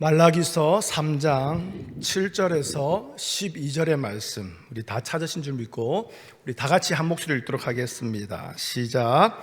말라기서 3장 7절에서 12절의 말씀, 우리 다 찾으신 줄 믿고 우리 다 같이 한 목소리를 읽도록 하겠습니다. 시작.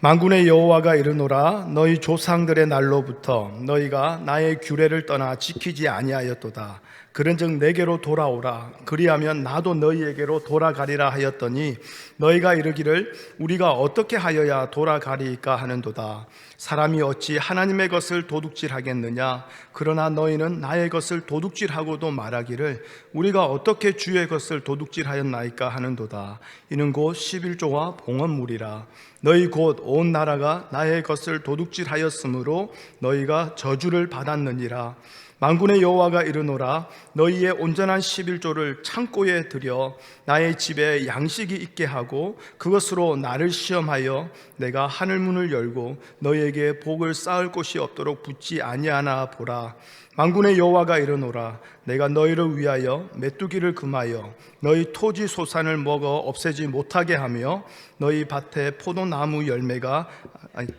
만군의 여호와가 이르노라, 너희 조상들의 날로부터 너희가 나의 규례를 떠나 지키지 아니하였도다. 그런즉 내게로 돌아오라, 그리하면 나도 너희에게로 돌아가리라 하였더니 너희가 이르기를 우리가 어떻게 하여야 돌아가리까 하는도다. 사람이 어찌 하나님의 것을 도둑질하겠느냐? 그러나 너희는 나의 것을 도둑질하고도 말하기를 우리가 어떻게 주의 것을 도둑질하였나이까 하는도다. 이는 곧 11조와 봉헌물이라. 너희 곧 온 나라가 나의 것을 도둑질하였으므로 너희가 저주를 받았느니라. 만군의 여호와가 이르노라, 너희의 온전한 11조를 창고에 들여 나의 집에 양식이 있게 하고 그것으로 나를 시험하여 내가 하늘문을 열고 너희에게 복을 쌓을 곳이 없도록 붙지 아니하나 보라. 만군의 여호와가 이르노라, 내가 너희를 위하여 메뚜기를 금하여 너희 토지 소산을 먹어 없애지 못하게 하며 너희 밭에 포도나무 열매가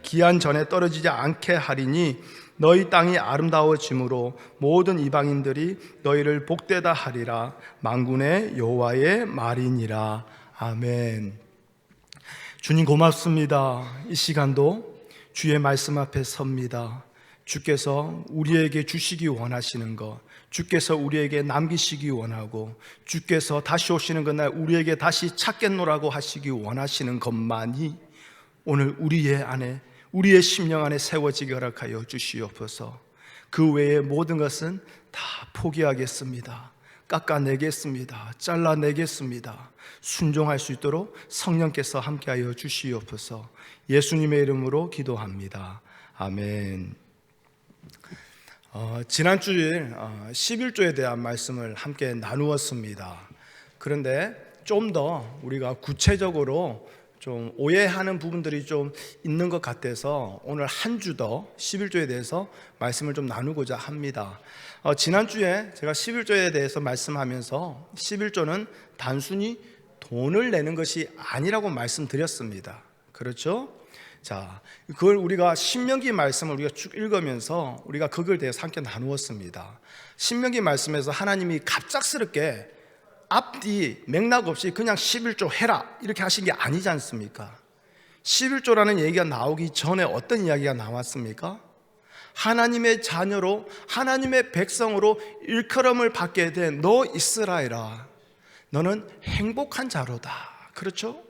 기한 전에 떨어지지 않게 하리니 너희 땅이 아름다워짐으로 모든 이방인들이 너희를 복되다 하리라. 만군의 여호와의 말이니라. 아멘. 주님 고맙습니다. 이 시간도 주의 말씀 앞에 섭니다. 주께서 우리에게 주시기 원하시는 것, 주께서 우리에게 남기시기 원하고 주께서 다시 오시는 그날 우리에게 다시 찾겠노라고 하시기 원하시는 것만이 오늘 우리의 안에, 우리의 심령 안에 세워지게 허락하여 주시옵소서. 그 외의 모든 것은 다 포기하겠습니다. 깎아내겠습니다. 잘라내겠습니다. 순종할 수 있도록 성령께서 함께하여 주시옵소서. 예수님의 이름으로 기도합니다. 아멘. 지난 주일 11조에 대한 말씀을 함께 나누었습니다. 그런데 좀 더 우리가 구체적으로 좀 오해하는 부분들이 좀 있는 것 같아서 오늘 한 주 더 11조에 대해서 말씀을 좀 나누고자 합니다. 지난주에 제가 11조에 대해서 말씀하면서 11조는 단순히 돈을 내는 것이 아니라고 말씀드렸습니다. 그렇죠? 자, 그걸 우리가 신명기 말씀을 우리가 쭉 읽으면서 우리가 그걸 대해서 함께 나누었습니다. 신명기 말씀에서 하나님이 갑작스럽게 앞뒤 맥락 없이 그냥 11조 해라 이렇게 하신 게 아니지 않습니까? 11조라는 얘기가 나오기 전에 어떤 이야기가 나왔습니까? 하나님의 자녀로, 하나님의 백성으로 일컬음을 받게 된 너 이스라엘아, 너는 행복한 자로다. 그렇죠?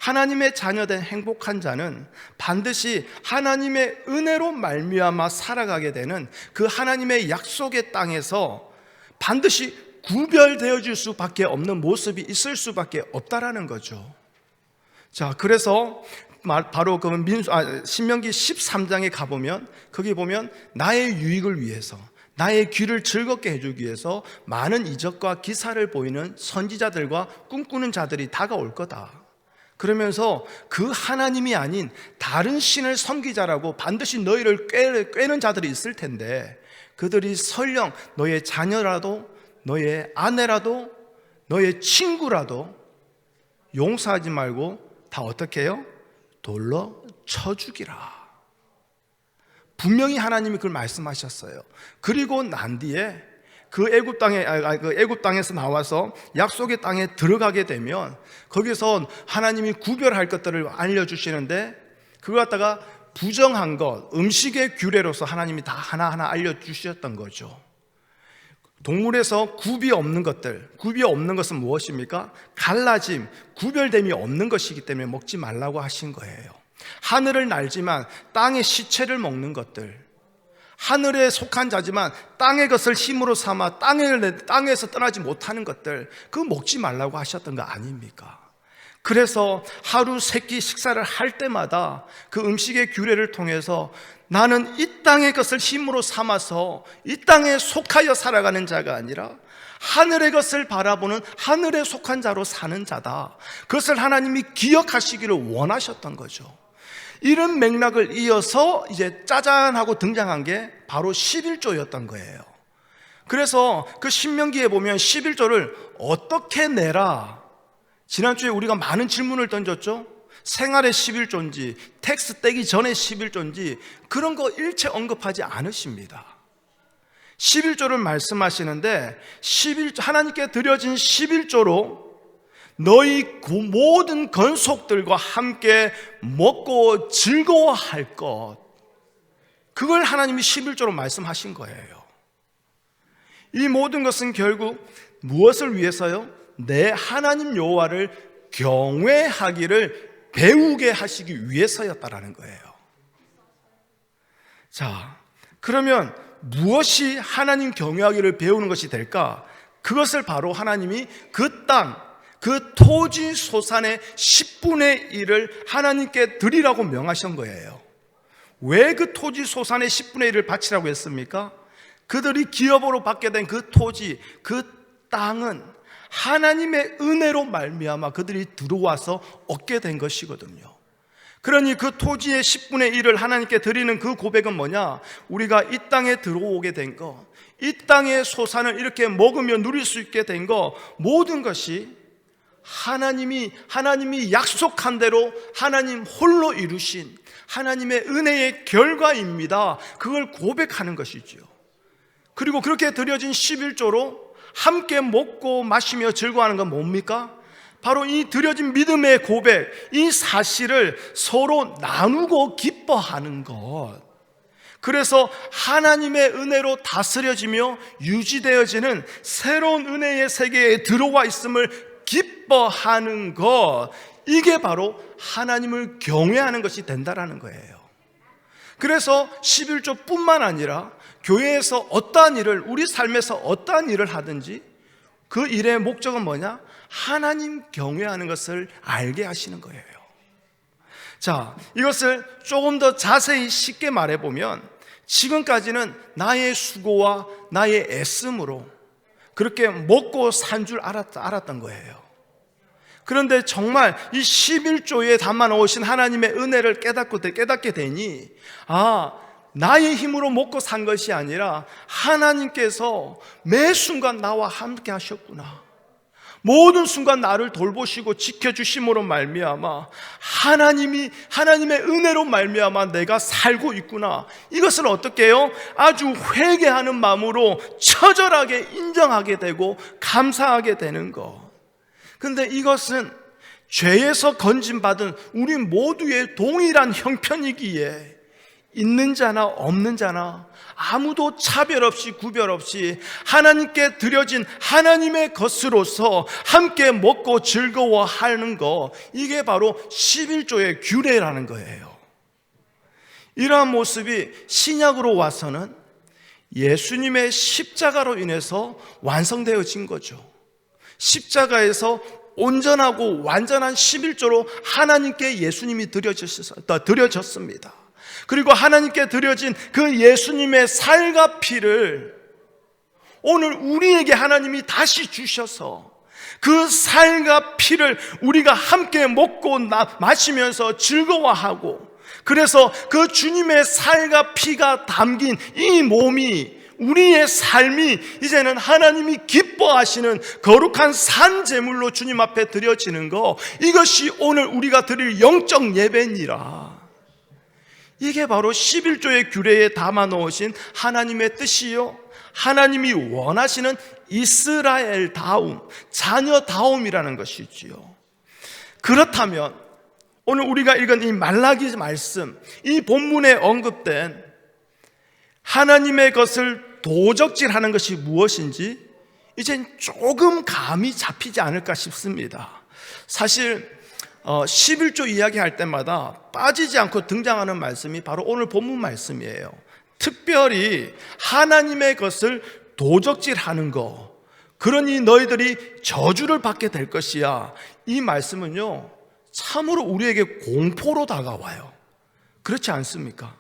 하나님의 자녀된 행복한 자는 반드시 하나님의 은혜로 말미암아 살아가게 되는 그 하나님의 약속의 땅에서 반드시 구별되어 줄 수밖에 없는 모습이 있을 수밖에 없다라는 거죠. 자, 그래서 바로 그 신명기 13장에 가보면 거기 보면 나의 유익을 위해서, 나의 귀를 즐겁게 해주기 위해서 많은 이적과 기사를 보이는 선지자들과 꿈꾸는 자들이 다가올 거다. 그러면서 그 하나님이 아닌 다른 신을 섬기자라고 반드시 너희를 꿰는 자들이 있을 텐데 그들이 설령 너의 자녀라도 너의 아내라도 너의 친구라도 용서하지 말고 다 어떻게 해요? 돌로 쳐 죽이라. 분명히 하나님이 그걸 말씀하셨어요. 그리고 난 뒤에 그 애굽 땅에서 나와서 약속의 땅에 들어가게 되면 거기서 하나님이 구별할 것들을 알려주시는데 그걸 갖다가 부정한 것, 음식의 규례로서 하나님이 다 하나하나 알려주셨던 거죠. 동물에서 굽이 없는 것들, 굽이 없는 것은 무엇입니까? 갈라짐, 구별됨이 없는 것이기 때문에 먹지 말라고 하신 거예요. 하늘을 날지만 땅의 시체를 먹는 것들, 하늘에 속한 자지만 땅의 것을 힘으로 삼아 땅에서 떠나지 못하는 것들, 그거 먹지 말라고 하셨던 거 아닙니까? 그래서 하루 세 끼 식사를 할 때마다 그 음식의 규례를 통해서 나는 이 땅의 것을 힘으로 삼아서 이 땅에 속하여 살아가는 자가 아니라 하늘의 것을 바라보는 하늘에 속한 자로 사는 자다. 그것을 하나님이 기억하시기를 원하셨던 거죠. 이런 맥락을 이어서 이제 짜잔 하고 등장한 게 바로 11조였던 거예요. 그래서 그 신명기에 보면 11조를 어떻게 내라, 지난주에 우리가 많은 질문을 던졌죠. 생활의 11조인지 텍스 떼기 전에 11조인지 그런 거 일체 언급하지 않으십니다. 11조를 말씀하시는데 하나님께 드려진 11조로 너희 모든 건속들과 함께 먹고 즐거워할 것, 그걸 하나님이 11조로 말씀하신 거예요. 이 모든 것은 결국 무엇을 위해서요? 내 하나님 여호와를 경외하기를 배우게 하시기 위해서였다라는 거예요. 자, 그러면 무엇이 하나님 경외하기를 배우는 것이 될까? 그것을 바로 하나님이 그 땅, 그 토지 소산의 10분의 1을 하나님께 드리라고 명하신 거예요. 왜 그 토지 소산의 10분의 1을 바치라고 했습니까? 그들이 기업으로 받게 된 그 토지, 그 땅은 하나님의 은혜로 말미암아 그들이 들어와서 얻게 된 것이거든요. 그러니 그 토지의 10분의 1을 하나님께 드리는 그 고백은 뭐냐? 우리가 이 땅에 들어오게 된 것, 이 땅의 소산을 이렇게 먹으며 누릴 수 있게 된 것, 모든 것이 하나님이 약속한 대로 하나님 홀로 이루신 하나님의 은혜의 결과입니다. 그걸 고백하는 것이죠. 그리고 그렇게 드려진 11조로 함께 먹고 마시며 즐거워하는 건 뭡니까? 바로 이 드려진 믿음의 고백, 이 사실을 서로 나누고 기뻐하는 것. 그래서 하나님의 은혜로 다스려지며 유지되어지는 새로운 은혜의 세계에 들어와 있음을 기뻐하는 것, 이게 바로 하나님을 경외하는 것이 된다라는 거예요. 그래서 11조뿐만 아니라 교회에서 어떠한 일을, 우리 삶에서 어떠한 일을 하든지 그 일의 목적은 뭐냐? 하나님 경외하는 것을 알게 하시는 거예요. 자, 이것을 조금 더 자세히 쉽게 말해보면, 지금까지는 나의 수고와 나의 애씀으로 그렇게 먹고 산 줄 알았던 거예요. 그런데 정말 이 11조에 담아 놓으신 하나님의 은혜를 깨닫게 되니, 나의 힘으로 먹고 산 것이 아니라 하나님께서 매 순간 나와 함께 하셨구나, 모든 순간 나를 돌보시고 지켜주심으로 말미암아 하나님의 은혜로 말미암아 내가 살고 있구나, 이것을 어떻게 해요? 아주 회개하는 마음으로 처절하게 인정하게 되고 감사하게 되는 것. 근데 이것은 죄에서 건진받은 우리 모두의 동일한 형편이기에 있는 자나 없는 자나 아무도 차별 없이 구별 없이 하나님께 드려진 하나님의 것으로서 함께 먹고 즐거워하는 것, 이게 바로 11조의 규례라는 거예요. 이러한 모습이 신약으로 와서는 예수님의 십자가로 인해서 완성되어진 거죠. 십자가에서 온전하고 완전한 11조로 하나님께 예수님이 드려졌습니다. 그리고 하나님께 드려진 그 예수님의 살과 피를 오늘 우리에게 하나님이 다시 주셔서 그 살과 피를 우리가 함께 먹고 마시면서 즐거워하고, 그래서 그 주님의 살과 피가 담긴 이 몸이, 우리의 삶이 이제는 하나님이 기뻐하시는 거룩한 산제물로 주님 앞에 드려지는 것, 이것이 오늘 우리가 드릴 영적 예배니라. 이게 바로 11조의 규례에 담아 놓으신 하나님의 뜻이요, 하나님이 원하시는 이스라엘다움, 자녀다움이라는 것이지요. 그렇다면 오늘 우리가 읽은 이 말라기 말씀, 이 본문에 언급된 하나님의 것을 도적질하는 것이 무엇인지 이젠 조금 감이 잡히지 않을까 싶습니다. 사실 11조 이야기할 때마다 빠지지 않고 등장하는 말씀이 바로 오늘 본문 말씀이에요. 특별히 하나님의 것을 도적질하는 거, 그러니 너희들이 저주를 받게 될 것이야. 이 말씀은요, 참으로 우리에게 공포로 다가와요. 그렇지 않습니까?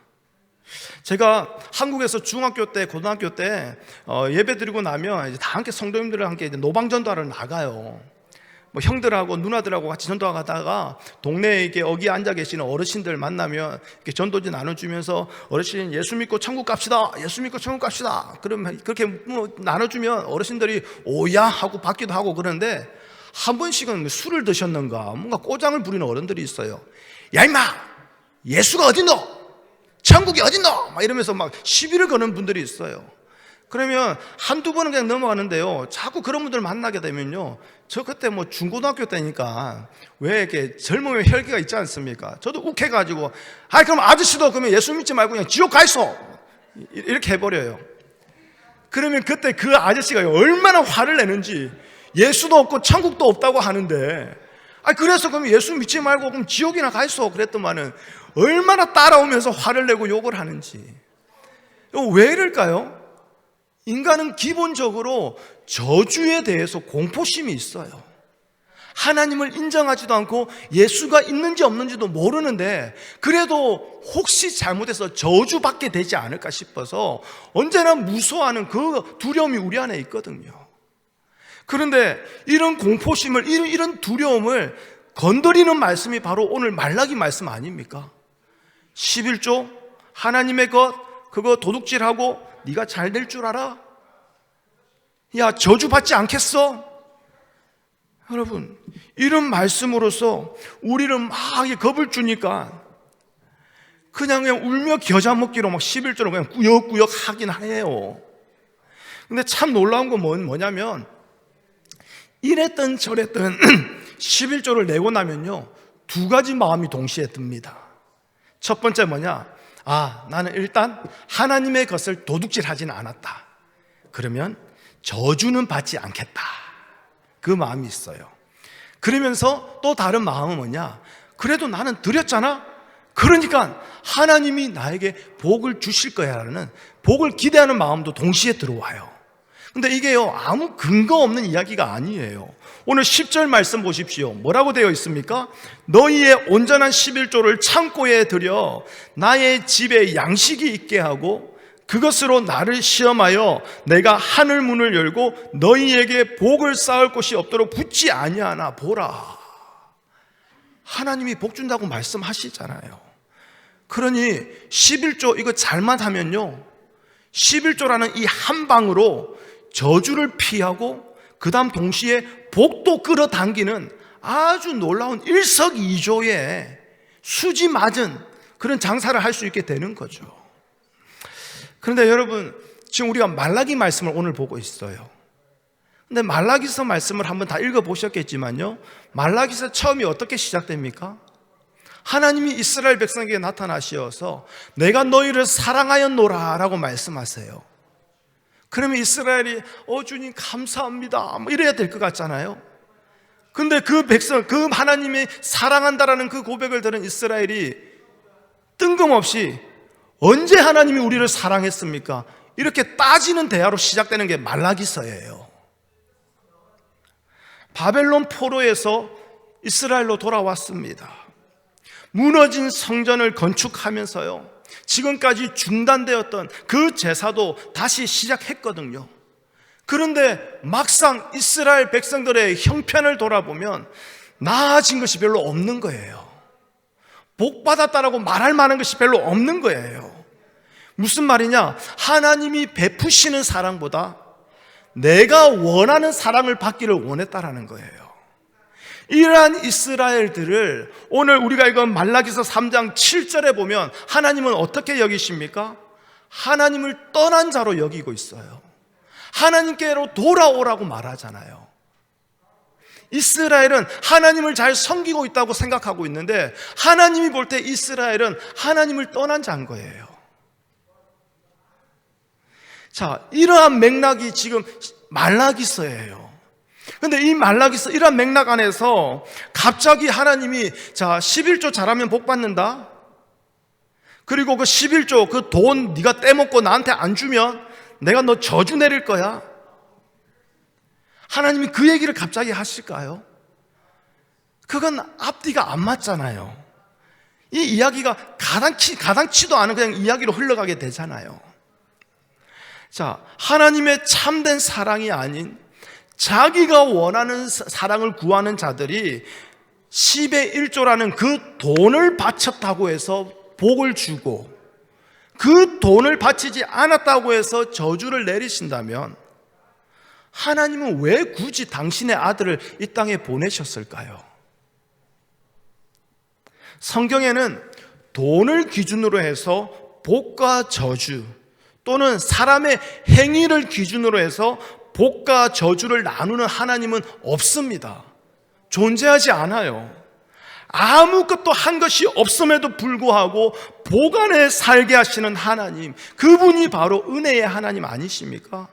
제가 한국에서 중학교 때, 고등학교 때 예배 드리고 나면 이제 다 함께 성도님들과 함께 이제 노방전도하러 나가요. 뭐 형들하고 누나들하고 같이 전도하다가 동네에 이렇게 어기 앉아 계시는 어르신들 만나면 이렇게 전도지 나눠주면서, 어르신 예수 믿고 천국 갑시다, 예수 믿고 천국 갑시다, 그러면 그렇게 뭐 나눠주면 어르신들이 오야 하고 받기도 하고 그러는데, 한 번씩은 술을 드셨는가 뭔가 꼬장을 부리는 어른들이 있어요. 야 임마, 예수가 어딨노? 천국이 어딨노? 막 이러면서 막 시비를 거는 분들이 있어요. 그러면 한두 번은 그냥 넘어가는데요, 자꾸 그런 분들 만나게 되면요, 저 그때 뭐 중고등학교 때니까 왜 이렇게 젊으면 혈기가 있지 않습니까? 저도 욱해가지고, 그럼 아저씨도 그러면 예수 믿지 말고 그냥 지옥 가 있어, 이렇게 해버려요. 그러면 그때 그 아저씨가 얼마나 화를 내는지, 예수도 없고 천국도 없다고 하는데, 그래서 그럼 예수 믿지 말고 그럼 지옥이나 가 있어 그랬더만은 얼마나 따라오면서 화를 내고 욕을 하는지. 왜 이럴까요? 인간은 기본적으로 저주에 대해서 공포심이 있어요. 하나님을 인정하지도 않고 예수가 있는지 없는지도 모르는데, 그래도 혹시 잘못해서 저주받게 되지 않을까 싶어서 언제나 무서워하는 그 두려움이 우리 안에 있거든요. 그런데 이런 공포심을, 이런 두려움을 건드리는 말씀이 바로 오늘 말라기 말씀 아닙니까? 11조 하나님의 것 그거 도둑질하고 네가 잘 될 줄 알아? 야, 저주받지 않겠어? 여러분, 이런 말씀으로서 우리를 막 겁을 주니까 그냥 울며 겨자 먹기로 막 11조로 그냥 꾸역꾸역 하긴 해요. 근데 참 놀라운 건 뭐냐면, 이랬던 저랬던 11조를 내고 나면요, 두 가지 마음이 동시에 듭니다. 첫 번째 뭐냐? 나는 일단 하나님의 것을 도둑질하지는 않았다. 그러면 저주는 받지 않겠다. 그 마음이 있어요. 그러면서 또 다른 마음은 뭐냐? 그래도 나는 드렸잖아. 그러니까 하나님이 나에게 복을 주실 거야라는 복을 기대하는 마음도 동시에 들어와요. 근데 이게요, 아무 근거 없는 이야기가 아니에요. 오늘 10절 말씀 보십시오. 뭐라고 되어 있습니까? 너희의 온전한 11조를 창고에 들여 나의 집에 양식이 있게 하고 그것으로 나를 시험하여 내가 하늘 문을 열고 너희에게 복을 쌓을 곳이 없도록 붙지 아니하나 보라. 하나님이 복 준다고 말씀하시잖아요. 그러니 11조 이거 잘만 하면요, 11조라는 이 한 방으로 저주를 피하고 그 다음 동시에 복도 끌어당기는 아주 놀라운 일석이조의 수지 맞은 그런 장사를 할 수 있게 되는 거죠. 그런데 여러분, 지금 우리가 말라기 말씀을 오늘 보고 있어요. 근데 말라기서 말씀을 한번 다 읽어보셨겠지만요, 말라기서 처음이 어떻게 시작됩니까? 하나님이 이스라엘 백성에게 나타나시어서 내가 너희를 사랑하였노라 라고 말씀하세요. 그러면 이스라엘이 주님 감사합니다 뭐 이래야 될 것 같잖아요. 근데 그 백성, 그 하나님이 사랑한다라는 그 고백을 들은 이스라엘이 뜬금없이 언제 하나님이 우리를 사랑했습니까? 이렇게 따지는 대화로 시작되는 게 말라기서예요. 바벨론 포로에서 이스라엘로 돌아왔습니다. 무너진 성전을 건축하면서요, 지금까지 중단되었던 그 제사도 다시 시작했거든요. 그런데 막상 이스라엘 백성들의 형편을 돌아보면 나아진 것이 별로 없는 거예요. 복 받았다라고 말할 만한 것이 별로 없는 거예요. 무슨 말이냐? 하나님이 베푸시는 사랑보다 내가 원하는 사랑을 받기를 원했다라는 거예요. 이러한 이스라엘들을 오늘 우리가 읽은 말라기서 3장 7절에 보면 하나님은 어떻게 여기십니까? 하나님을 떠난 자로 여기고 있어요. 하나님께로 돌아오라고 말하잖아요. 이스라엘은 하나님을 잘 섬기고 있다고 생각하고 있는데 하나님이 볼 때 이스라엘은 하나님을 떠난 자인 거예요. 자, 이러한 맥락이 지금 말라기서예요. 근데 이 말라기서 이러한 맥락 안에서 갑자기 하나님이 11조 잘하면 복 받는다. 그리고 그 11조 그 돈 네가 떼먹고 나한테 안 주면 내가 너 저주 내릴 거야. 하나님이 그 얘기를 갑자기 하실까요? 그건 앞뒤가 안 맞잖아요. 이 이야기가 가당치도 않은 그냥 이야기로 흘러가게 되잖아요. 자, 하나님의 참된 사랑이 아닌 자기가 원하는 사랑을 구하는 자들이 10의 1조라는 그 돈을 바쳤다고 해서 복을 주고 그 돈을 바치지 않았다고 해서 저주를 내리신다면 하나님은 왜 굳이 당신의 아들을 이 땅에 보내셨을까요? 성경에는 돈을 기준으로 해서 복과 저주 또는 사람의 행위를 기준으로 해서 복과 저주를 나누는 하나님은 없습니다. 존재하지 않아요. 아무것도 한 것이 없음에도 불구하고 복 안에 살게 하시는 하나님, 그분이 바로 은혜의 하나님 아니십니까?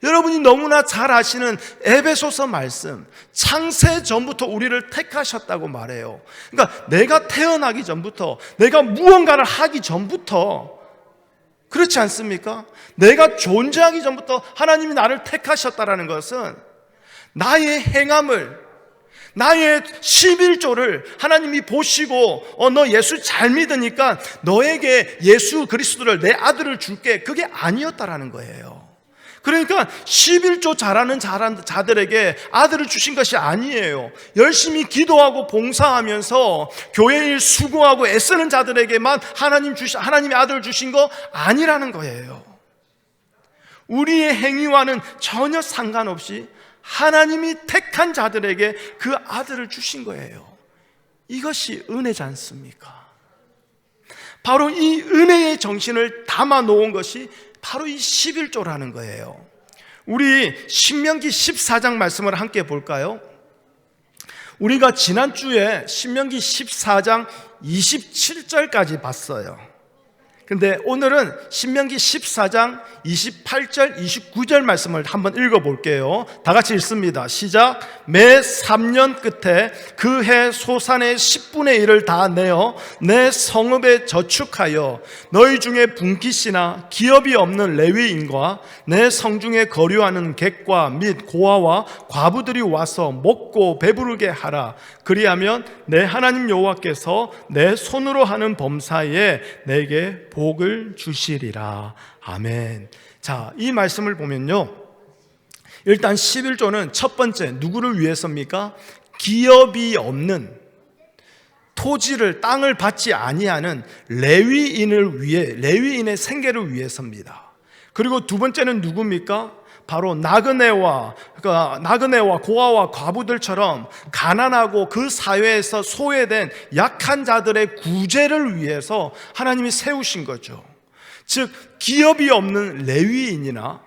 여러분이 너무나 잘 아시는 에베소서 말씀, 창세 전부터 우리를 택하셨다고 말해요. 그러니까 내가 태어나기 전부터, 내가 무언가를 하기 전부터, 그렇지 않습니까? 내가 존재하기 전부터 하나님이 나를 택하셨다는 것은 나의 행함을, 나의 11조를 하나님이 보시고 너 예수 잘 믿으니까 너에게 예수 그리스도를, 내 아들을 줄게, 그게 아니었다라는 거예요. 그러니까 11조 잘하는 자들에게 아들을 주신 것이 아니에요. 열심히 기도하고 봉사하면서 교회 일 수고하고 애쓰는 자들에게만 하나님의 아들을 주신 거 아니라는 거예요. 우리의 행위와는 전혀 상관없이 하나님이 택한 자들에게 그 아들을 주신 거예요. 이것이 은혜지 않습니까? 바로 이 은혜의 정신을 담아 놓은 것이 바로 이 11조라는 거예요. 우리 신명기 14장 말씀을 함께 볼까요? 우리가 지난주에 신명기 14장 27절까지 봤어요. 근데 오늘은 신명기 14장 28절, 29절 말씀을 한번 읽어볼게요. 다 같이 읽습니다. 시작. 매 3년 끝에 그 해 소산의 10분의 1을 다 내어 내 성읍에 저축하여 너희 중에 분깃이나 기업이 없는 레위인과 내 성중에 거류하는 객과 및 고아와 과부들이 와서 먹고 배부르게 하라. 그리하면 내 하나님 여호와께서 내 손으로 하는 범사에 내게 복을 주시리라. 아멘. 자, 이 말씀을 보면요, 일단 11조는 첫 번째 누구를 위해서입니까? 기업이 없는, 토지를, 땅을 받지 아니하는 레위인을 위해, 레위인의 생계를 위해서입니다. 그리고 두 번째는 누굽니까? 바로 나그네와 고아와 과부들처럼 가난하고 그 사회에서 소외된 약한 자들의 구제를 위해서 하나님이 세우신 거죠. 즉 기업이 없는 레위인이나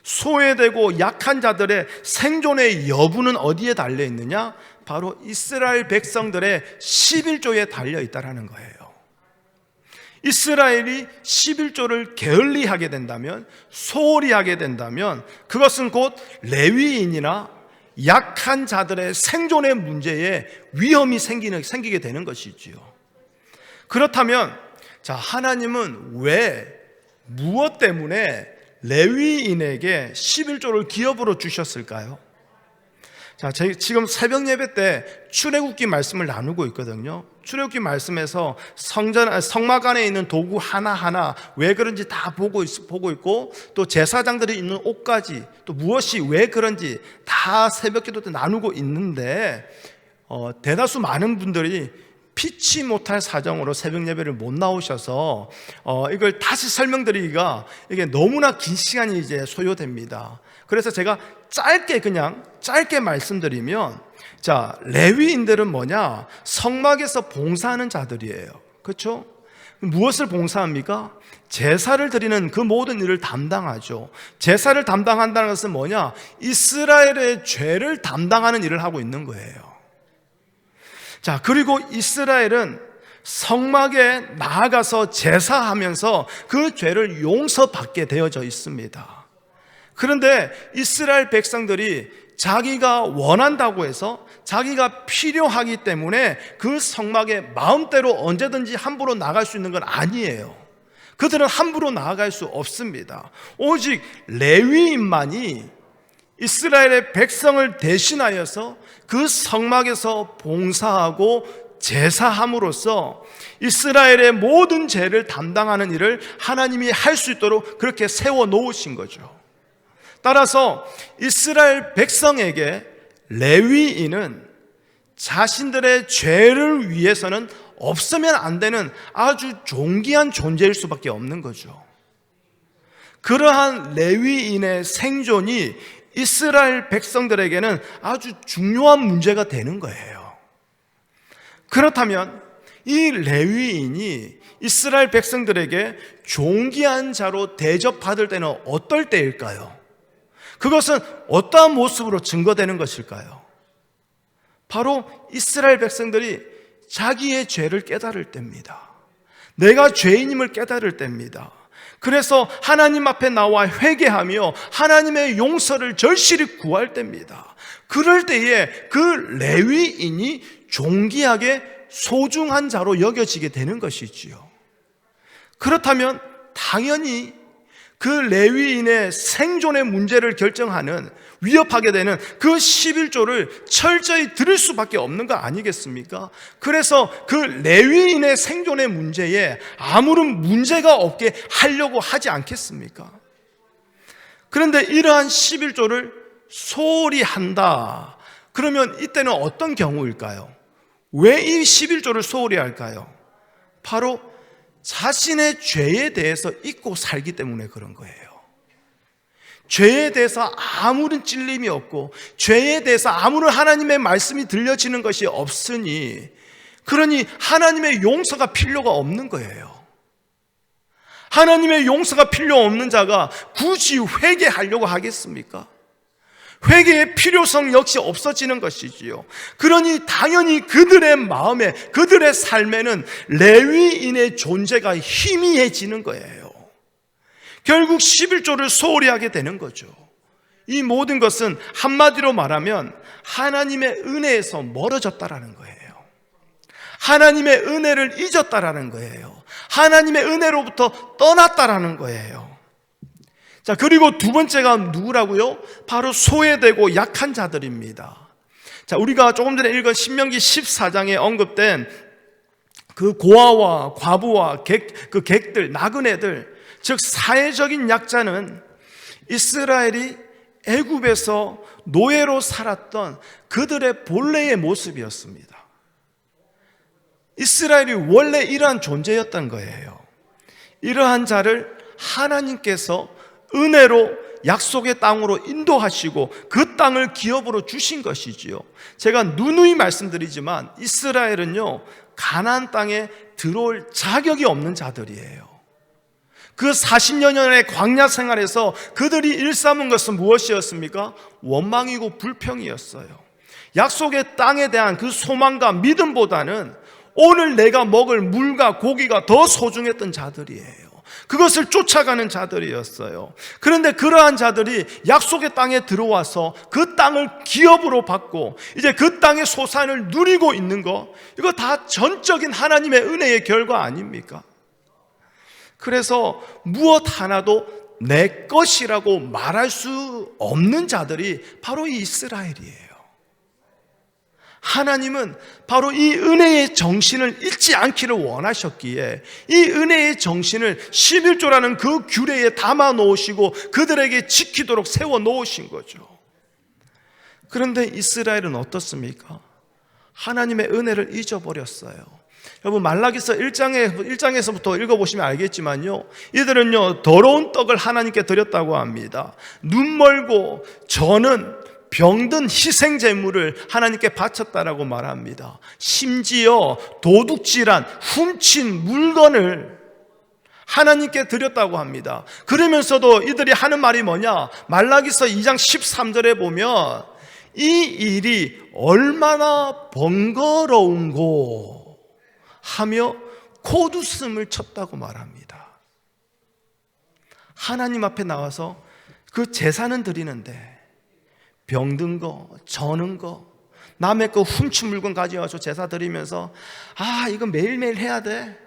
소외되고 약한 자들의 생존의 여부는 어디에 달려 있느냐? 바로 이스라엘 백성들의 11조에 달려 있다는 거예요. 이스라엘이 11조를 게을리하게 된다면, 소홀히 하게 된다면 그것은 곧 레위인이나 약한 자들의 생존의 문제에 위험이 생기게 되는 것이지요. 그렇다면 자, 하나님은 왜, 무엇 때문에 레위인에게 11조를 기업으로 주셨을까요? 자, 지금 새벽 예배 때 출애굽기 말씀을 나누고 있거든요. 출애굽기 말씀에서 성막 안에 있는 도구 하나하나 왜 그런지 다 보고 있고, 또 제사장들이 입는 옷까지 또 무엇이 왜 그런지 다 새벽 기도 때 나누고 있는데, 대다수 많은 분들이 피치 못할 사정으로 새벽 예배를 못 나오셔서 이걸 다시 설명드리기가 이게 너무나 긴 시간이 이제 소요됩니다. 그래서 제가 짧게 말씀드리면, 자, 레위인들은 뭐냐? 성막에서 봉사하는 자들이에요. 그렇죠? 무엇을 봉사합니까? 제사를 드리는 그 모든 일을 담당하죠. 제사를 담당한다는 것은 뭐냐? 이스라엘의 죄를 담당하는 일을 하고 있는 거예요. 자, 그리고 이스라엘은 성막에 나아가서 제사하면서 그 죄를 용서받게 되어져 있습니다. 그런데 이스라엘 백성들이 자기가 원한다고 해서, 자기가 필요하기 때문에 그 성막에 마음대로 언제든지 함부로 나갈 수 있는 건 아니에요. 그들은 함부로 나아갈 수 없습니다. 오직 레위인만이 이스라엘의 백성을 대신하여서 그 성막에서 봉사하고 제사함으로써 이스라엘의 모든 죄를 담당하는 일을 하나님이 할 수 있도록 그렇게 세워 놓으신 거죠. 따라서 이스라엘 백성에게 레위인은 자신들의 죄를 위해서는 없으면 안 되는 아주 존귀한 존재일 수밖에 없는 거죠. 그러한 레위인의 생존이 이스라엘 백성들에게는 아주 중요한 문제가 되는 거예요. 그렇다면 이 레위인이 이스라엘 백성들에게 존귀한 자로 대접받을 때는 어떨 때일까요? 그것은 어떠한 모습으로 증거되는 것일까요? 바로 이스라엘 백성들이 자기의 죄를 깨달을 때입니다. 내가 죄인임을 깨달을 때입니다. 그래서 하나님 앞에 나와 회개하며 하나님의 용서를 절실히 구할 때입니다. 그럴 때에 그 레위인이 존귀하게 소중한 자로 여겨지게 되는 것이지요. 그렇다면 당연히 그 레위인의 생존의 문제를 결정하는, 위협하게 되는 그 11조를 철저히 들을 수밖에 없는 거 아니겠습니까? 그래서 그 레위인의 생존의 문제에 아무런 문제가 없게 하려고 하지 않겠습니까? 그런데 이러한 11조를 소홀히 한다. 그러면 이때는 어떤 경우일까요? 왜 이 11조를 소홀히 할까요? 바로 자신의 죄에 대해서 잊고 살기 때문에 그런 거예요. 죄에 대해서 아무런 찔림이 없고 죄에 대해서 아무런 하나님의 말씀이 들려지는 것이 없으니, 그러니 하나님의 용서가 필요가 없는 거예요. 하나님의 용서가 필요 없는 자가 굳이 회개하려고 하겠습니까? 회개의 필요성 역시 없어지는 것이지요. 그러니 당연히 그들의 마음에, 그들의 삶에는 레위인의 존재가 희미해지는 거예요. 결국 11조를 소홀히 하게 되는 거죠. 이 모든 것은 한마디로 말하면 하나님의 은혜에서 멀어졌다라는 거예요. 하나님의 은혜를 잊었다라는 거예요. 하나님의 은혜로부터 떠났다라는 거예요. 자, 그리고 두 번째가 누구라고요? 바로 소외되고 약한 자들입니다. 자, 우리가 조금 전에 읽은 신명기 14장에 언급된 그 고아와 과부와 그 객들, 나그네들, 즉 사회적인 약자는 이스라엘이 애굽에서 노예로 살았던 그들의 본래의 모습이었습니다. 이스라엘이 원래 이러한 존재였던 거예요. 이러한 자를 하나님께서 은혜로 약속의 땅으로 인도하시고 그 땅을 기업으로 주신 것이지요. 제가 누누이 말씀드리지만 이스라엘은요, 가나안 땅에 들어올 자격이 없는 자들이에요. 그 40여 년의 광야 생활에서 그들이 일삼은 것은 무엇이었습니까? 원망이고 불평이었어요. 약속의 땅에 대한 그 소망과 믿음보다는 오늘 내가 먹을 물과 고기가 더 소중했던 자들이에요. 그것을 쫓아가는 자들이었어요. 그런데 그러한 자들이 약속의 땅에 들어와서 그 땅을 기업으로 받고 이제 그 땅의 소산을 누리고 있는 거, 이거 다 전적인 하나님의 은혜의 결과 아닙니까? 그래서 무엇 하나도 내 것이라고 말할 수 없는 자들이 바로 이 이스라엘이에요. 하나님은 바로 이 은혜의 정신을 잊지 않기를 원하셨기에 이 은혜의 정신을 11조라는 그 규례에 담아 놓으시고 그들에게 지키도록 세워 놓으신 거죠. 그런데 이스라엘은 어떻습니까? 하나님의 은혜를 잊어버렸어요. 여러분, 말라기서 1장에서부터 읽어보시면 알겠지만요, 이들은요 더러운 떡을 하나님께 드렸다고 합니다. 눈 멀고 저는 병든 희생제물을 하나님께 바쳤다라고 말합니다. 심지어 도둑질한 훔친 물건을 하나님께 드렸다고 합니다. 그러면서도 이들이 하는 말이 뭐냐? 말라기서 2장 13절에 보면 이 일이 얼마나 번거로운고 하며 코웃음을 쳤다고 말합니다. 하나님 앞에 나와서 그 제사는 드리는데 병든 거, 저는 거, 남의 거 훔친 물건 가져와서 제사 드리면서 이거 매일매일 해야 돼.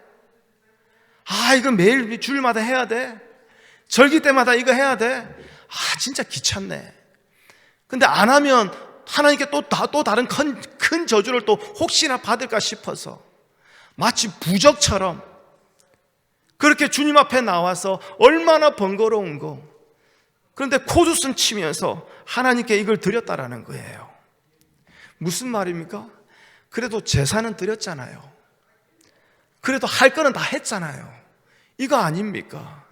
이거 매일 주일마다 해야 돼. 절기 때마다 이거 해야 돼. 진짜 귀찮네. 근데 안 하면 하나님께 또 다른 큰 저주를 또 혹시나 받을까 싶어서 마치 부적처럼 그렇게 주님 앞에 나와서 얼마나 번거로운 거. 그런데 코웃음 치면서 하나님께 이걸 드렸다라는 거예요. 무슨 말입니까? 그래도 제사는 드렸잖아요. 그래도 할 거는 다 했잖아요. 이거 아닙니까?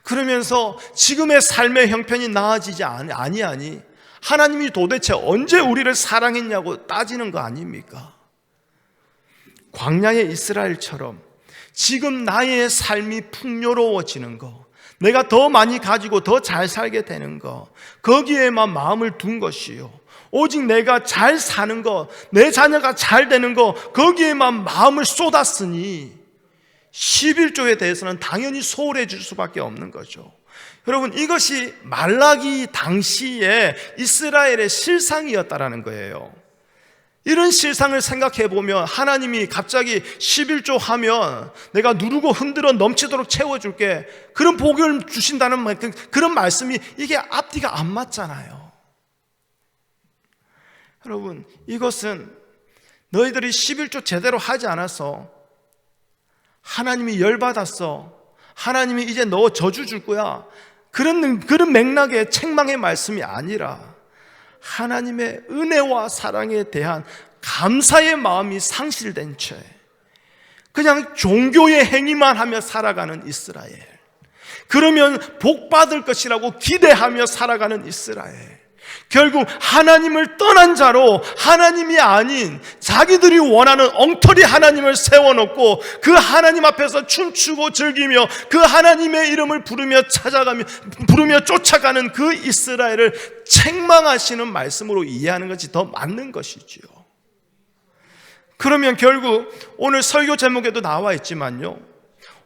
그러면서 지금의 삶의 형편이 나아지지 아니하니 하나님이 도대체 언제 우리를 사랑했냐고 따지는 거 아닙니까? 광야의 이스라엘처럼 지금 나의 삶이 풍요로워지는 거, 내가 더 많이 가지고 더 잘 살게 되는 거, 거기에만 마음을 둔 것이요, 오직 내가 잘 사는 거, 내 자녀가 잘 되는 거, 거기에만 마음을 쏟았으니 11조에 대해서는 당연히 소홀해 줄 수밖에 없는 거죠. 여러분, 이것이 말라기 당시에 이스라엘의 실상이었다라는 거예요. 이런 실상을 생각해 보면 하나님이 갑자기 11조 하면 내가 누르고 흔들어 넘치도록 채워줄게, 그런 복을 주신다는 그런 말씀이 이게 앞뒤가 안 맞잖아요. 여러분, 이것은 너희들이 11조 제대로 하지 않아서 하나님이 열받았어, 하나님이 이제 너 저주 줄 거야, 그런 맥락의 책망의 말씀이 아니라 하나님의 은혜와 사랑에 대한 감사의 마음이 상실된 채 그냥 종교의 행위만 하며 살아가는 이스라엘, 그러면 복 받을 것이라고 기대하며 살아가는 이스라엘, 결국 하나님을 떠난 자로 하나님이 아닌 자기들이 원하는 엉터리 하나님을 세워놓고 그 하나님 앞에서 춤추고 즐기며 그 하나님의 이름을 부르며 쫓아가는 그 이스라엘을 책망하시는 말씀으로 이해하는 것이 더 맞는 것이지요. 그러면 결국 오늘 설교 제목에도 나와 있지만요,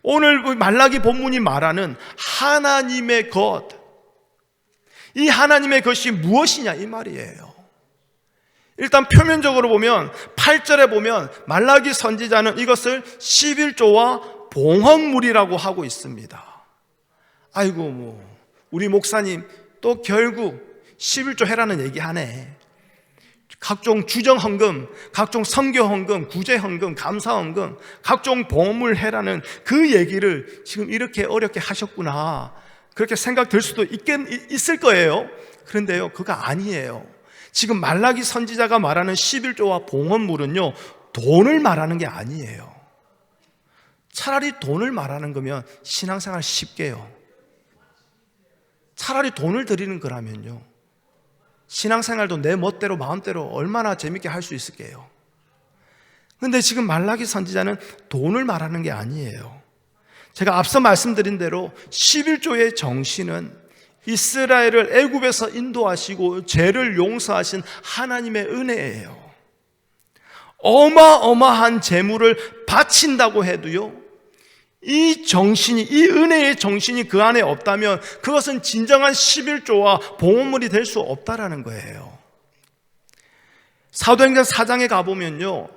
오늘 말라기 본문이 말하는 하나님의 것, 이 하나님의 것이 무엇이냐 이 말이에요. 일단 표면적으로 보면 8절에 보면 말라기 선지자는 이것을 11조와 봉헌물이라고 하고 있습니다. 아이고, 우리 목사님 또 결국 11조 해라는 얘기하네. 각종 주정헌금, 각종 선교헌금, 구제헌금, 감사헌금, 각종 봉헌물 해라는 그 얘기를 지금 이렇게 어렵게 하셨구나, 그렇게 생각될 수도 있을 거예요. 그런데요, 그거 아니에요. 지금 말라기 선지자가 말하는 11조와 봉헌물은요, 돈을 말하는 게 아니에요. 차라리 돈을 말하는 거면 신앙생활 쉽게요. 차라리 돈을 드리는 거라면요, 신앙생활도 내 멋대로 마음대로 얼마나 재밌게 할 수 있을게요. 그런데 지금 말라기 선지자는 돈을 말하는 게 아니에요. 제가 앞서 말씀드린 대로 11조의 정신은 이스라엘을 애굽에서 인도하시고 죄를 용서하신 하나님의 은혜예요. 어마어마한 재물을 바친다고 해도요, 이 정신이, 이 은혜의 정신이 그 안에 없다면 그것은 진정한 11조와 봉헌물이 될 수 없다라는 거예요. 사도행전 4장에 가보면요,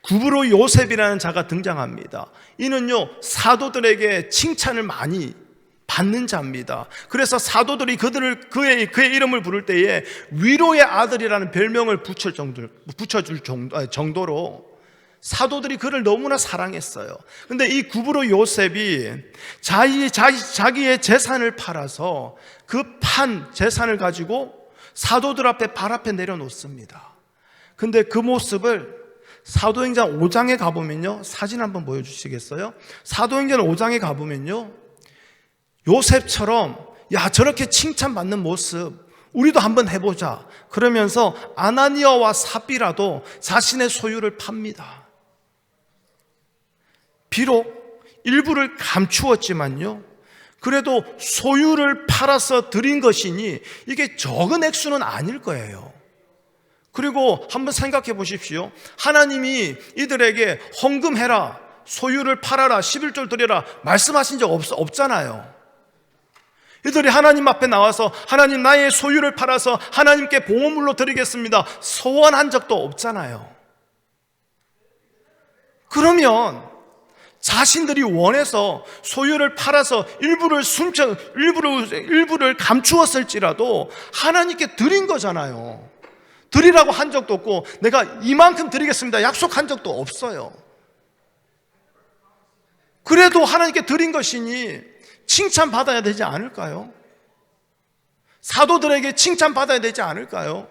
구브로 요셉이라는 자가 등장합니다. 이는요, 사도들에게 칭찬을 많이 받는 자입니다. 그래서 사도들이 그의 이름을 부를 때에 위로의 아들이라는 별명을 붙여줄 정도로 사도들이 그를 너무나 사랑했어요. 근데 이 구브로 요셉이 자기의 재산을 팔아서 그 판 재산을 가지고 사도들 앞에 발 앞에 내려놓습니다. 근데 그 모습을 사도행전 5장에 가보면요, 사진 한번 보여주시겠어요? 사도행전 5장에 가보면요, 요셉처럼 야, 저렇게 칭찬받는 모습 우리도 한번 해보자 그러면서 아나니아와 삽비라도 자신의 소유를 팝니다. 비록 일부를 감추었지만요, 그래도 소유를 팔아서 드린 것이니 이게 적은 액수는 아닐 거예요. 그리고 한번 생각해 보십시오. 하나님이 이들에게 헌금해라, 소유를 팔아라, 11조를 드려라 말씀하신 적 없잖아요. 이들이 하나님 앞에 나와서 하나님, 나의 소유를 팔아서 하나님께 봉헌물로 드리겠습니다 소원한 적도 없잖아요. 그러면 자신들이 원해서 소유를 팔아서 일부를 감추었을지라도 하나님께 드린 거잖아요. 드리라고 한 적도 없고 내가 이만큼 드리겠습니다 약속한 적도 없어요. 그래도 하나님께 드린 것이니 칭찬받아야 되지 않을까요? 사도들에게 칭찬받아야 되지 않을까요?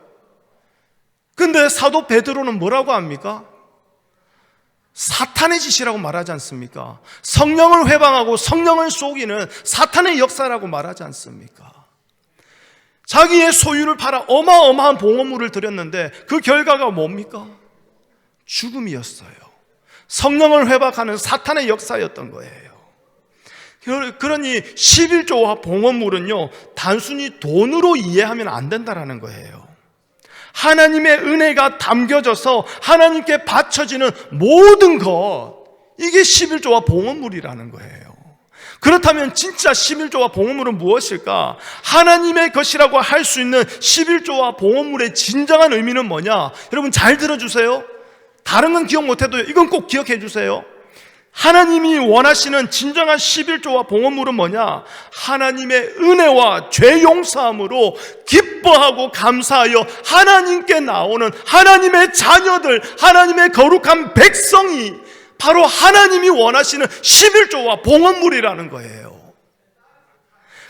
근데 사도 베드로는 뭐라고 합니까? 사탄의 짓이라고 말하지 않습니까? 성령을 회방하고 성령을 속이는 사탄의 역사라고 말하지 않습니까? 자기의 소유를 팔아 어마어마한 봉헌물을 드렸는데 그 결과가 뭡니까? 죽음이었어요. 성령을 회복하는 사탄의 역사였던 거예요. 그러니 11조와 봉헌물은요, 단순히 돈으로 이해하면 안 된다라는 거예요. 하나님의 은혜가 담겨져서 하나님께 바쳐지는 모든 것, 이게 11조와 봉헌물이라는 거예요. 그렇다면 진짜 11조와 봉헌물은 무엇일까? 하나님의 것이라고 할 수 있는 11조와 봉헌물의 진정한 의미는 뭐냐? 여러분 잘 들어주세요. 다른 건 기억 못해도 이건 꼭 기억해 주세요. 하나님이 원하시는 진정한 11조와 봉헌물은 뭐냐? 하나님의 은혜와 죄 용서함으로 기뻐하고 감사하여 하나님께 나오는 하나님의 자녀들, 하나님의 거룩한 백성이 바로 하나님이 원하시는 11조와 봉헌물이라는 거예요.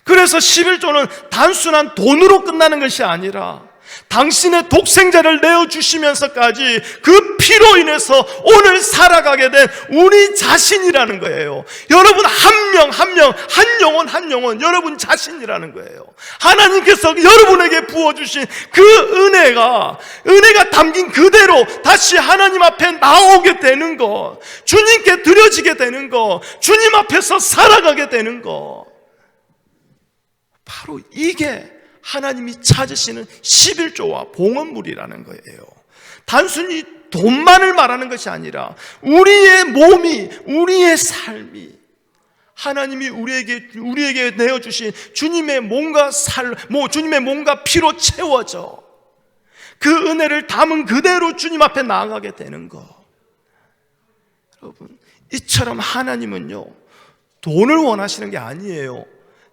그래서 11조는 단순한 돈으로 끝나는 것이 아니라 당신의 독생자를 내어주시면서까지 그 피로 인해서 오늘 살아가게 된 우리 자신이라는 거예요. 여러분 한 명 한 명, 한 영혼 한 영혼, 여러분 자신이라는 거예요. 하나님께서 여러분에게 부어주신 그 은혜가 담긴 그대로 다시 하나님 앞에 나오게 되는 것, 주님께 드려지게 되는 것, 주님 앞에서 살아가게 되는 것, 바로 이게 하나님이 찾으시는 11조와 봉헌물이라는 거예요. 단순히 돈만을 말하는 것이 아니라 우리의 몸이, 우리의 삶이 하나님이 우리에게 내어주신 주님의 주님의 몸과 피로 채워져 그 은혜를 담은 그대로 주님 앞에 나아가게 되는 것. 여러분, 이처럼 하나님은요, 돈을 원하시는 게 아니에요.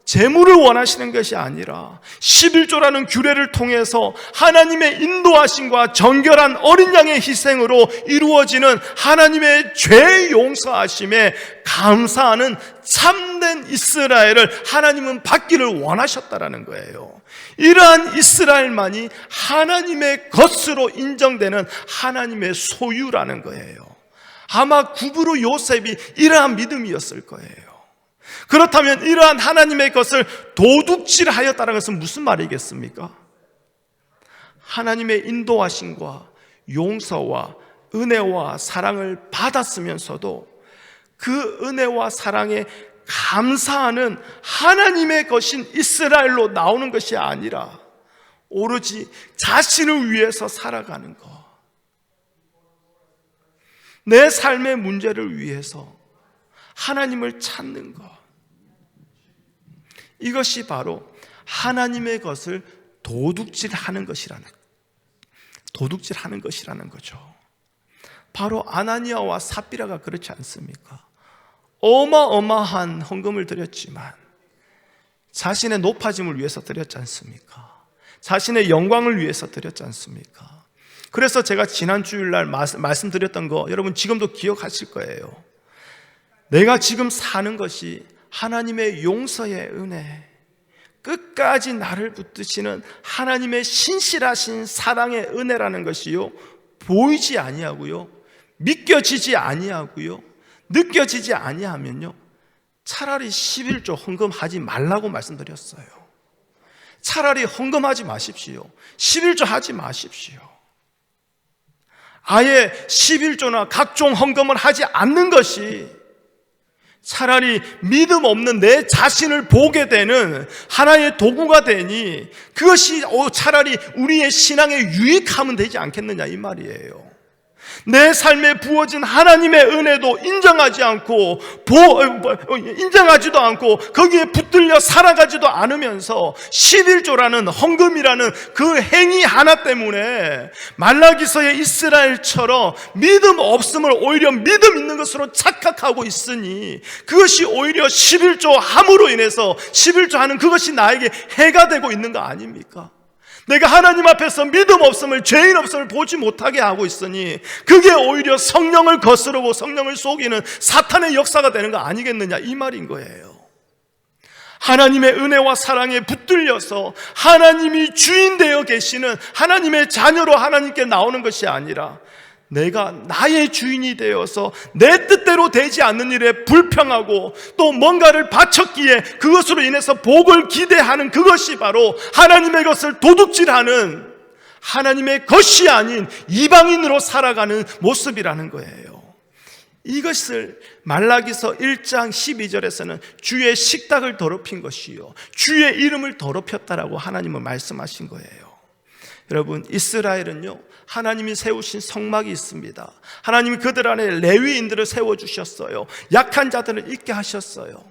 재물을 원하시는 것이 아니라 11조라는 규례를 통해서 하나님의 인도하심과 정결한 어린 양의 희생으로 이루어지는 하나님의 죄 용서하심에 감사하는 참된 이스라엘을 하나님은 받기를 원하셨다라는 거예요. 이러한 이스라엘만이 하나님의 것으로 인정되는 하나님의 소유라는 거예요. 아마 구브로 요셉이 이러한 믿음이었을 거예요. 그렇다면 이러한 하나님의 것을 도둑질하였다는 것은 무슨 말이겠습니까? 하나님의 인도하심과 용서와 은혜와 사랑을 받았으면서도 그 은혜와 사랑에 감사하는 하나님의 것인 이스라엘로 나오는 것이 아니라 오로지 자신을 위해서 살아가는 것, 내 삶의 문제를 위해서 하나님을 찾는 것, 이것이 바로 하나님의 것을 도둑질하는 것이라는 거죠. 바로 아나니아와 삽비라가 그렇지 않습니까? 어마어마한 헌금을 드렸지만 자신의 높아짐을 위해서 드렸지 않습니까? 자신의 영광을 위해서 드렸지 않습니까? 그래서 제가 지난 주일날 말씀드렸던 거 여러분 지금도 기억하실 거예요. 내가 지금 사는 것이 하나님의 용서의 은혜, 끝까지 나를 붙드시는 하나님의 신실하신 사랑의 은혜라는 것이요, 보이지 아니하고요, 믿겨지지 아니하고요, 느껴지지 아니하면요, 차라리 11조 헌금하지 말라고 말씀드렸어요. 차라리 헌금하지 마십시오. 11조 하지 마십시오. 아예 11조나 각종 헌금을 하지 않는 것이 차라리 믿음 없는 내 자신을 보게 되는 하나의 도구가 되니 그것이 차라리 우리의 신앙에 유익하면 되지 않겠느냐 이 말이에요. 내 삶에 부어진 하나님의 은혜도 인정하지도 않고 거기에 붙들려 살아가지도 않으면서 11조라는 헌금이라는 그 행위 하나 때문에 말라기서의 이스라엘처럼 믿음 없음을 오히려 믿음 있는 것으로 착각하고 있으니 그것이 오히려 11조 함으로 인해서 11조 하는 그것이 나에게 해가 되고 있는 거 아닙니까? 내가 하나님 앞에서 믿음 없음을, 죄인 없음을 보지 못하게 하고 있으니 그게 오히려 성령을 거스르고 성령을 속이는 사탄의 역사가 되는 거 아니겠느냐 이 말인 거예요. 하나님의 은혜와 사랑에 붙들려서 하나님이 주인 되어 계시는 하나님의 자녀로 하나님께 나오는 것이 아니라 내가 나의 주인이 되어서 내 뜻대로 되지 않는 일에 불평하고 또 뭔가를 바쳤기에 그것으로 인해서 복을 기대하는 그것이 바로 하나님의 것을 도둑질하는 하나님의 것이 아닌 이방인으로 살아가는 모습이라는 거예요. 이것을 말라기서 1장 12절에서는 주의 식탁을 더럽힌 것이요 주의 이름을 더럽혔다라고 하나님은 말씀하신 거예요. 여러분, 이스라엘은요, 하나님이 세우신 성막이 있습니다. 하나님이 그들 안에 레위인들을 세워주셨어요. 약한 자들을 있게 하셨어요.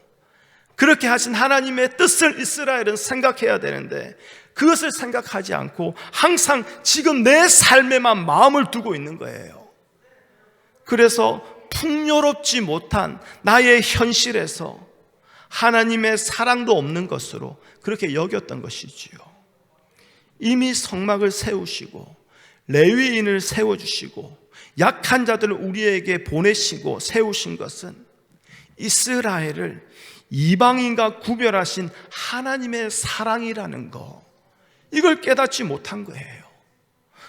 그렇게 하신 하나님의 뜻을 이스라엘은 생각해야 되는데 그것을 생각하지 않고 항상 지금 내 삶에만 마음을 두고 있는 거예요. 그래서 풍요롭지 못한 나의 현실에서 하나님의 사랑도 없는 것으로 그렇게 여겼던 것이지요. 이미 성막을 세우시고 레위인을 세워주시고 약한 자들을 우리에게 보내시고 세우신 것은 이스라엘을 이방인과 구별하신 하나님의 사랑이라는 거, 이걸 깨닫지 못한 거예요.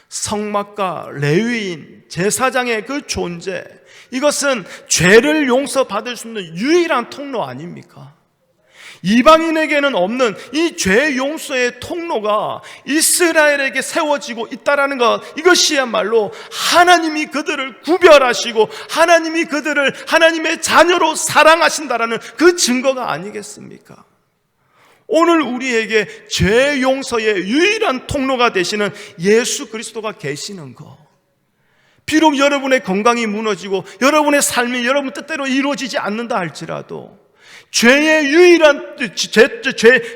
성막과 레위인, 제사장의 그 존재, 이것은 죄를 용서받을 수 있는 유일한 통로 아닙니까? 이방인에게는 없는 이 죄 용서의 통로가 이스라엘에게 세워지고 있다는 것, 이것이야말로 하나님이 그들을 구별하시고 하나님이 그들을 하나님의 자녀로 사랑하신다라는 그 증거가 아니겠습니까? 오늘 우리에게 죄 용서의 유일한 통로가 되시는 예수 그리스도가 계시는 것, 비록 여러분의 건강이 무너지고 여러분의 삶이 여러분 뜻대로 이루어지지 않는다 할지라도 죄의 유일한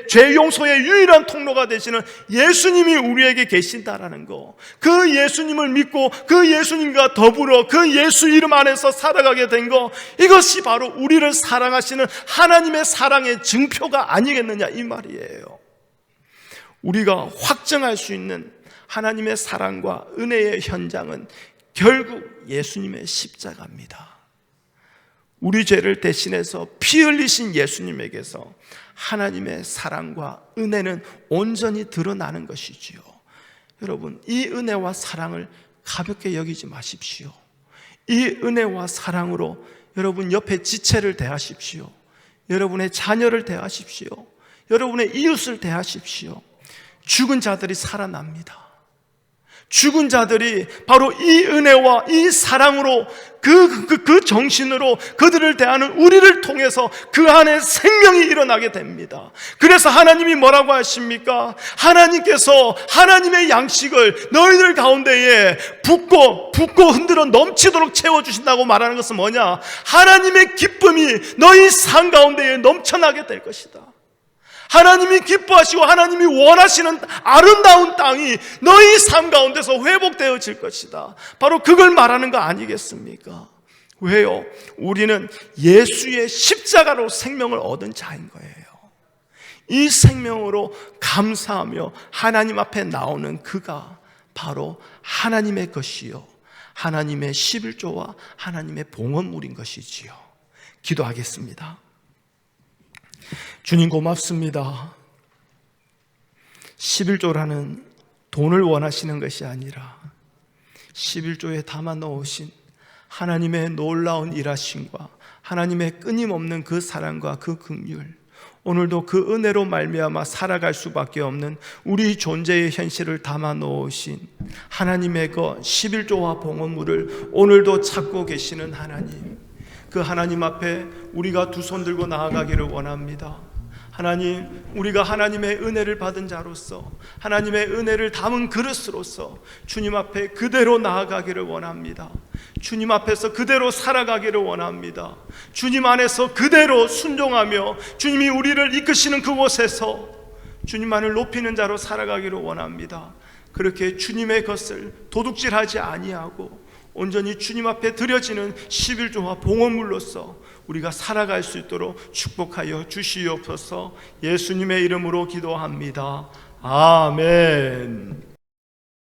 죄 용서의 유일한 통로가 되시는 예수님이 우리에게 계신다라는 거, 그 예수님을 믿고 그 예수님과 더불어 그 예수 이름 안에서 살아가게 된 거, 이것이 바로 우리를 사랑하시는 하나님의 사랑의 증표가 아니겠느냐 이 말이에요. 우리가 확증할 수 있는 하나님의 사랑과 은혜의 현장은 결국 예수님의 십자가입니다. 우리 죄를 대신해서 피 흘리신 예수님에게서 하나님의 사랑과 은혜는 온전히 드러나는 것이지요. 여러분, 이 은혜와 사랑을 가볍게 여기지 마십시오. 이 은혜와 사랑으로 여러분 옆에 지체를 대하십시오. 여러분의 자녀를 대하십시오. 여러분의 이웃을 대하십시오. 죽은 자들이 살아납니다. 죽은 자들이 바로 이 은혜와 이 사랑으로 그 정신으로 그들을 대하는 우리를 통해서 그 안에 생명이 일어나게 됩니다. 그래서 하나님이 뭐라고 하십니까? 하나님께서 하나님의 양식을 너희들 가운데에 붓고 흔들어 넘치도록 채워주신다고 말하는 것은 뭐냐? 하나님의 기쁨이 너희 삶 가운데에 넘쳐나게 될 것이다. 하나님이 기뻐하시고 하나님이 원하시는 아름다운 땅이 너희 삶 가운데서 회복되어질 것이다. 바로 그걸 말하는 거 아니겠습니까? 왜요? 우리는 예수의 십자가로 생명을 얻은 자인 거예요. 이 생명으로 감사하며 하나님 앞에 나오는 그가 바로 하나님의 것이요, 하나님의 11조와 하나님의 봉헌물인 것이지요. 기도하겠습니다. 주님 고맙습니다. 11조라는 돈을 원하시는 것이 아니라 11조에 담아 넣으신 하나님의 놀라운 일하심과 하나님의 끊임없는 그 사랑과 그 긍휼, 오늘도 그 은혜로 말미암아 살아갈 수밖에 없는 우리 존재의 현실을 담아 놓으신 하나님의 그 11조와 봉헌물을 오늘도 찾고 계시는 하나님, 그 하나님 앞에 우리가 두 손 들고 나아가기를 원합니다. 하나님, 우리가 하나님의 은혜를 받은 자로서, 하나님의 은혜를 담은 그릇으로서 주님 앞에 그대로 나아가기를 원합니다. 주님 앞에서 그대로 살아가기를 원합니다. 주님 안에서 그대로 순종하며 주님이 우리를 이끄시는 그곳에서 주님만을 높이는 자로 살아가기를 원합니다. 그렇게 주님의 것을 도둑질하지 아니하고 온전히 주님 앞에 드려지는 11조와 봉헌물로서 우리가 살아갈 수 있도록 축복하여 주시옵소서. 예수님의 이름으로 기도합니다. 아멘.